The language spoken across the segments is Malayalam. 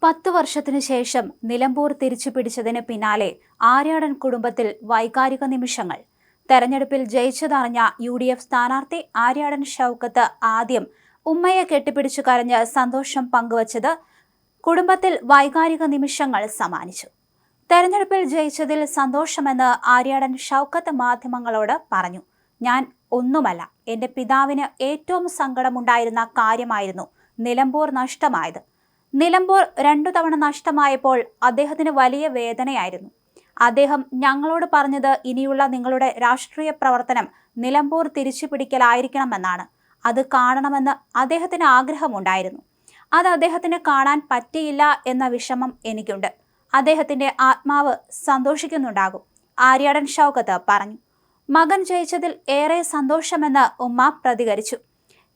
10 വർഷത്തിനു ശേഷം നിലമ്പൂർ തിരിച്ചുപിടിച്ചതിന് പിന്നാലെ ആര്യാടൻ കുടുംബത്തിൽ വൈകാരിക നിമിഷങ്ങൾ. തെരഞ്ഞെടുപ്പിൽ ജയിച്ചതറിഞ്ഞ UDF സ്ഥാനാർത്ഥി ആര്യാടൻ ഷൗക്കത്ത് ആദ്യം ഉമ്മയെ കെട്ടിപ്പിടിച്ചു കരഞ്ഞ് സന്തോഷം പങ്കുവച്ചത് കുടുംബത്തിൽ വൈകാരിക നിമിഷങ്ങൾ സമ്മാനിച്ചു. തെരഞ്ഞെടുപ്പിൽ ജയിച്ചതിൽ സന്തോഷമെന്ന് ആര്യാടൻ ഷൗക്കത്ത് മാധ്യമങ്ങളോട് പറഞ്ഞു. ഞാൻ ഒന്നുമല്ല, എന്റെ പിതാവിന് ഏറ്റവും സങ്കടമുണ്ടായിരുന്ന കാര്യമായിരുന്നു നിലമ്പൂർ നഷ്ടമായത്. നിലമ്പൂർ 2 തവണ നഷ്ടമായപ്പോൾ അദ്ദേഹത്തിന് വലിയ വേദനയായിരുന്നു. അദ്ദേഹം ഞങ്ങളോട് പറഞ്ഞത് ഇനിയുള്ള നിങ്ങളുടെ രാഷ്ട്രീയ പ്രവർത്തനം നിലമ്പൂർ തിരിച്ചുപിടിക്കലായിരിക്കണമെന്നാണ്. അത് കാണണമെന്ന് അദ്ദേഹത്തിന് ആഗ്രഹമുണ്ടായിരുന്നു. അത് അദ്ദേഹത്തിന് കാണാൻ പറ്റിയില്ല എന്ന വിഷമം എനിക്കുണ്ട്. അദ്ദേഹത്തിന്റെ ആത്മാവ് സന്തോഷിക്കുന്നുണ്ടാകും, ആര്യാടൻ ഷൗക്കത്ത് പറഞ്ഞു. മകൻ ജയിച്ചതിൽ ഏറെ സന്തോഷമെന്ന് ഉമ്മ പ്രതികരിച്ചു.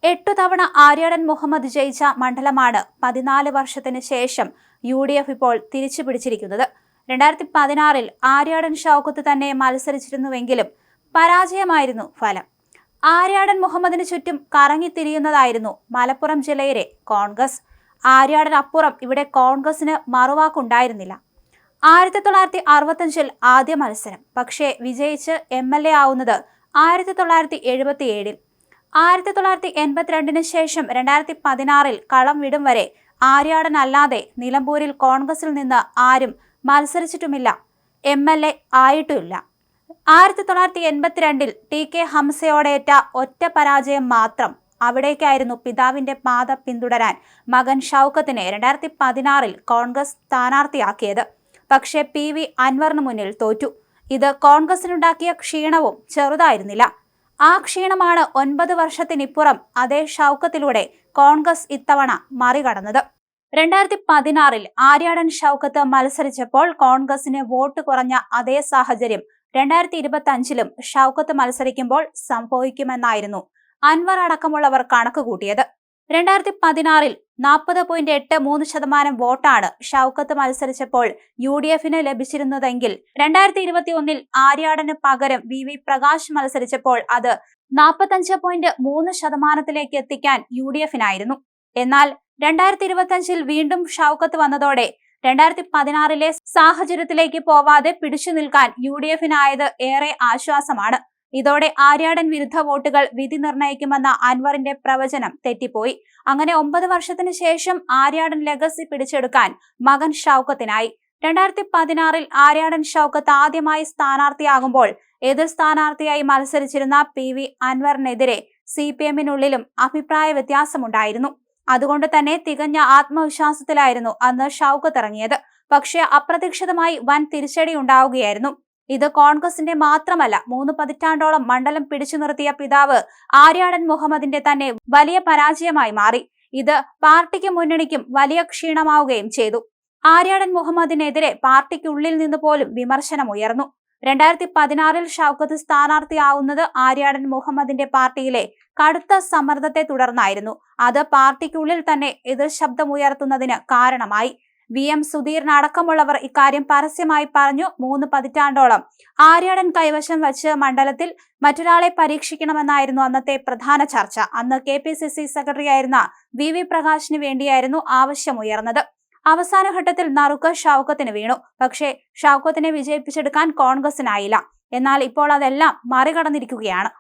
8 തവണ ആര്യാടൻ മുഹമ്മദ് ജയിച്ച മണ്ഡലമാണ് 14 വർഷത്തിന് ശേഷം UDF ഇപ്പോൾ തിരിച്ചുപിടിച്ചിരിക്കുന്നത്. 2016 ആര്യാടൻ ഷൗക്കത്ത് തന്നെ മത്സരിച്ചിരുന്നുവെങ്കിലും പരാജയമായിരുന്നു ഫലം. ആര്യാടൻ മുഹമ്മദിന് ചുറ്റും കറങ്ങിത്തിരിയുന്നതായിരുന്നു മലപ്പുറം ജില്ലയിലെ കോൺഗ്രസ്. ആര്യാടൻ അപ്പുറം ഇവിടെ കോൺഗ്രസിന് മറുവാക്കുണ്ടായിരുന്നില്ല. 1965 ആദ്യ മത്സരം, പക്ഷേ വിജയിച്ച് MLA ആവുന്നത് 1977. 1982 ശേഷം 2016 കളം വിടും വരെ ആര്യാടൻ അല്ലാതെ നിലമ്പൂരിൽ കോൺഗ്രസിൽ നിന്ന് ആരും മത്സരിച്ചിട്ടുമില്ല, MLA ആയിട്ടുമില്ല. 1982 TK ഹംസയോടേറ്റ ഒറ്റ പരാജയം മാത്രം. അവിടേക്കായിരുന്നു പിതാവിന്റെ പാത പിന്തുടരാൻ മകൻ ഷൗക്കത്തിനെ 2016 കോൺഗ്രസ് സ്ഥാനാർത്ഥിയാക്കിയത്. പക്ഷേ PV അൻവറിന് മുന്നിൽ തോറ്റു. ഇത് കോൺഗ്രസിനുണ്ടാക്കിയ ക്ഷീണവും ചെറുതായിരുന്നില്ല. ആ ക്ഷീണമാണ് 9 വർഷത്തിനിപ്പുറം അതേ ഷൗക്കത്തിലൂടെ കോൺഗ്രസ് ഇത്തവണ മറികടന്നത്. 2016 ആര്യാടൻ ഷൗക്കത്ത് മത്സരിച്ചപ്പോൾ കോൺഗ്രസിന് വോട്ട് കുറഞ്ഞ അതേ സാഹചര്യം 2025 ഷൗക്കത്ത് മത്സരിക്കുമ്പോൾ സംഭവിക്കുമെന്നായിരുന്നു അൻവർ അടക്കമുള്ളവർ കണക്ക് കൂട്ടിയത്. 2016 40.83% വോട്ടാണ് ഷൗക്കത്ത് മത്സരിച്ചപ്പോൾ UDFന് ലഭിച്ചിരുന്നതെങ്കിൽ 2021 ആര്യാടന് പകരം VV പ്രകാശ് മത്സരിച്ചപ്പോൾ അത് 45.3% എത്തിക്കാൻ UDFനായിരുന്നു. എന്നാൽ 2025 വീണ്ടും ഷൗക്കത്ത് വന്നതോടെ 2016 സാഹചര്യത്തിലേക്ക് പോവാതെ പിടിച്ചു നിൽക്കാൻ UDFനായത് ഏറെ ആശ്വാസമാണ്. ഇതോടെ ആര്യാടൻ വിരുദ്ധ വോട്ടുകൾ വിധി നിർണയിക്കുമെന്ന അൻവറിന്റെ പ്രവചനം തെറ്റിപ്പോയി. അങ്ങനെ 9 വർഷത്തിന് ശേഷം ആര്യാടൻ ലെഗസി പിടിച്ചെടുക്കാൻ മകൻ ഷൗക്കത്തിനായി. 2016 ആര്യാടൻ ഷൗക്കത്ത് ആദ്യമായി സ്ഥാനാർത്ഥിയാകുമ്പോൾ എതിർ സ്ഥാനാർത്ഥിയായി മത്സരിച്ചിരുന്ന PV അൻവറിനെതിരെ CPMനുള്ളിലും അഭിപ്രായ വ്യത്യാസമുണ്ടായിരുന്നു. അതുകൊണ്ട് തന്നെ തികഞ്ഞ ആത്മവിശ്വാസത്തിലായിരുന്നു അന്ന് ഷൗക്കത്ത് ഇറങ്ങിയത്. പക്ഷേ അപ്രതീക്ഷിതമായി വൻ തിരിച്ചടി ഉണ്ടാവുകയായിരുന്നു. ഇത് കോൺഗ്രസിന്റെ മാത്രമല്ല, 3 പതിറ്റാണ്ടോളം മണ്ഡലം പിടിച്ചു നിർത്തിയ പിതാവ് ആര്യാടൻ മുഹമ്മദിന്റെ തന്നെ വലിയ പരാജയമായി മാറി. ഇത് പാർട്ടിക്കും മുന്നണിക്കും വലിയ ക്ഷീണമാവുകയും ചെയ്തു. ആര്യാടൻ മുഹമ്മദിനെതിരെ പാർട്ടിക്കുള്ളിൽ നിന്ന് പോലും വിമർശനമുയർന്നു. 2016 ഷൗക്കത്ത് സ്ഥാനാർത്ഥിയാവുന്നത് ആര്യാടൻ മുഹമ്മദിന്റെ പാർട്ടിയിലെ കടുത്ത സമ്മർദ്ദത്തെ തുടർന്നായിരുന്നു. അത് പാർട്ടിക്കുള്ളിൽ തന്നെ എതിർ ശബ്ദമുയർത്തുന്നതിന് കാരണമായി. VM സുധീരൻ അടക്കമുള്ളവർ ഇക്കാര്യം പരസ്യമായി പറഞ്ഞു. 3 പതിറ്റാണ്ടോളം ആര്യാടൻ കൈവശം വച്ച് മണ്ഡലത്തിൽ മറ്റൊരാളെ പരീക്ഷിക്കണമെന്നായിരുന്നു അന്നത്തെ പ്രധാന ചർച്ച. അന്ന് KPCC സെക്രട്ടറിയായിരുന്ന VV പ്രകാശിന് വേണ്ടിയായിരുന്നു ആവശ്യമുയർന്നത്. അവസാന ഘട്ടത്തിൽ നറുക്ക് ഷൗക്കത്തിന് വീണു. പക്ഷേ ഷൗക്കത്തിനെ വിജയിപ്പിച്ചെടുക്കാൻ കോൺഗ്രസിനായില്ല. എന്നാൽ ഇപ്പോൾ അതെല്ലാം മറികടന്നിരിക്കുകയാണ്.